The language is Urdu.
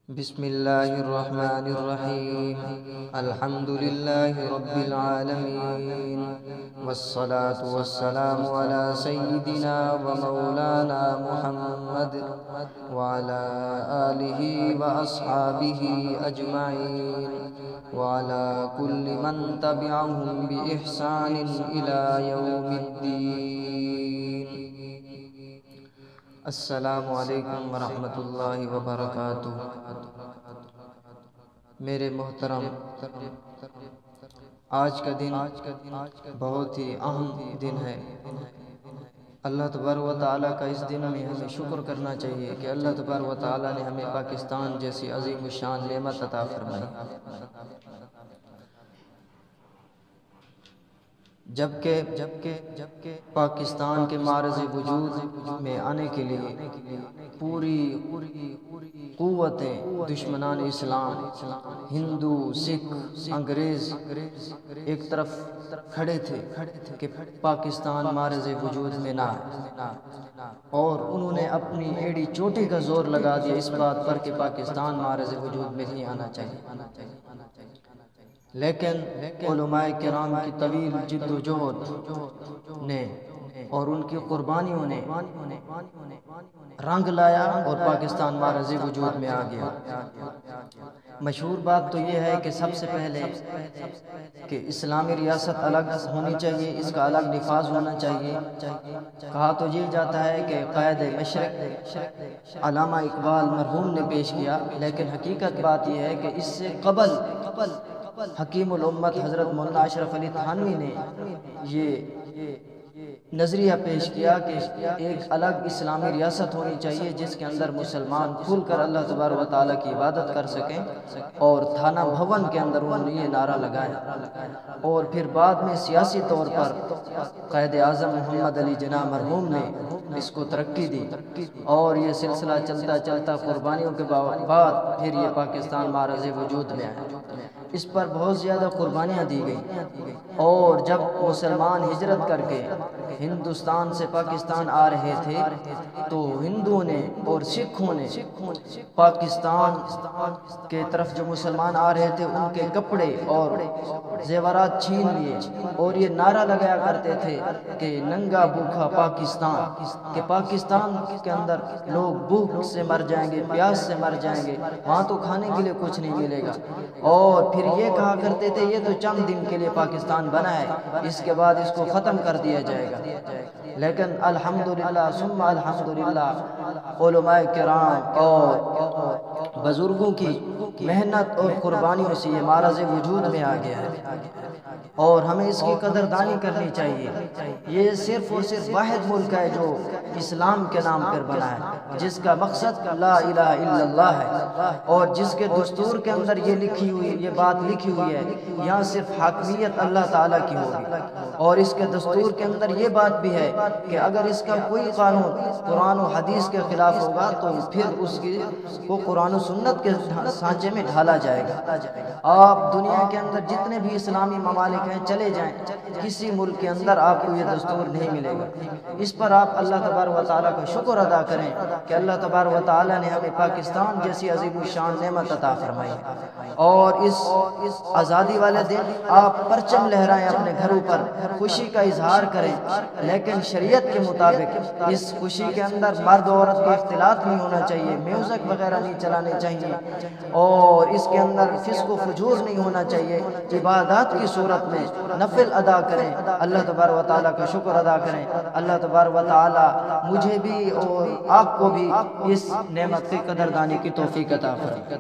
بسم الله الرحمن الرحيم. الحمد لله رب العالمين، والصلاة والسلام على سيدنا ومولانا محمد وعلى آله وأصحابه أجمعين، وعلى كل من تبعهم بإحسان إلى يوم الدين. السلام علیکم ورحمۃ اللہ وبرکاتہ. میرے محترم، آج کا دن بہت ہی اہم دن ہے. اللہ تبارک و تعالیٰ کا اس دن میں ہمیں شکر کرنا چاہیے کہ اللہ تبارک و تعالیٰ نے ہمیں پاکستان جیسی عظیم الشان نعمت عطا فرمائی. جبکہ پاکستان کے معرض وجود میں آنے کے لیے پوری قوتیں دشمنان اسلام، ہندو، سکھ، انگریز ایک طرف کھڑے تھے کہ پاکستان معرض وجود میں نہ آئے، اور انہوں نے اپنی ایڑی چوٹی کا زور لگا دیا اس بات پر کہ پاکستان معرض وجود میں نہیں آنا چاہیے. لیکن علماء کرام کی طویل جد و جہد نے اور ان کی قربانیوں نے رنگ لایا اور پاکستان معرض وجود میں آ گیا. مشہور بات تو یہ ہے کہ سب سے پہلے کہ اسلامی ریاست الگ ہونی چاہیے، اس کا الگ نفاذ ہونا چاہیے. کہا تو یہ جاتا ہے کہ قائد مشرق علامہ اقبال مرحوم نے پیش کیا، لیکن حقیقت بات یہ ہے کہ اس سے قبل حکیم الامت حضرت مولانا اشرف علی تھانوی نے یہ نظریہ پیش کیا کہ ایک الگ اسلامی ریاست ہونی چاہیے جس کے اندر مسلمان کھل کر اللہ تبارک و تعالیٰ کی عبادت کر سکیں. اور تھانہ بھون کے اندر انہوں نے یہ نعرہ لگایا، اور پھر بعد میں سیاسی طور پر قائد اعظم محمد علی جناح مرحوم نے اس کو ترقی دی، اور یہ سلسلہ چلتا چلتا قربانیوں کے بعد پھر یہ پاکستان معرض وجود میں آیا. اس پر بہت زیادہ قربانیاں دی گئیں، اور جب مسلمان ہجرت کر کے ہندوستان سے پاکستان آ رہے تھے تو ہندوؤں نے اور سکھوں نے پاکستان کے طرف جو مسلمان آ رہے تھے ان کے کپڑے اور زیورات چھین لیے، اور یہ نعرہ لگایا کرتے تھے کہ ننگا بھوکا پاکستان، کہ پاکستان کے اندر لوگ بھوک سے مر جائیں گے، پیاس سے مر جائیں گے، وہاں تو کھانے کے لیے کچھ نہیں ملے گا. اور پھر یہ کہا کرتے تھے یہ تو چند دن کے لیے پاکستان بنا ہے، اس کے بعد اس کو ختم کر دیا جائے گا. لیکن الحمدللہ ثم الحمدللہ علماء کرام اور بزرگوں کی محنت اور قربانیوں سے یہ معرض وجود میں آ گیا ہے، اور ہمیں اس کی قدردانی کرنی چاہیے. یہ صرف اور صرف واحد ملک ہے جو اسلام کے نام پر بنا ہے، جس کا مقصد لا الہ الا اللہ ہے، اور جس کے دستور کے اندر یہ بات لکھی ہوئی ہے یہاں صرف حاکمیت اللہ تعالیٰ کی ہوگی. اور اس کے دستور کے اندر یہ بات بھی ہے کہ اگر اس کا کوئی قانون قرآن و حدیث کے خلاف ہوگا تو پھر اس کو قرآن و سنت کے سانچے میں ڈھالا جائے گا. آپ دنیا کے اندر جتنے بھی اسلامی ممالک ہیں چلے جائیں، کسی ملک کے اندر آپ کو یہ دستور نہیں ملے گا. اس پر آپ اللہ تبارک و تعالیٰ کا شکر ادا کریں کہ اللہ تبارک و تعالیٰ نے ہمیں پاکستان جیسی عظیم الشان نعمت عطا فرمائی. اور اس آزادی والے دن آپ پرچم لہرائیں اپنے گھروں پر، خوشی کا اظہار کریں، لیکن شریعت کے مطابق اس خوشی کے اندر مرد و عورت کا اختلاط نہیں ہونا چاہیے، میوزک وغیرہ نہیں چلانے چاہیے، اور اس کے اندر فسق و فجور نہیں ہونا چاہیے. عبادات کی صورت میں نفل ادا کریں، اللہ تبارک و تعالیٰ کا شکر ادا کریں. اللہ تبارک و تعالیٰ مجھے بھی اور آپ کو بھی اس نعمت کی قدردانی کی توفیق عطا فرمائے.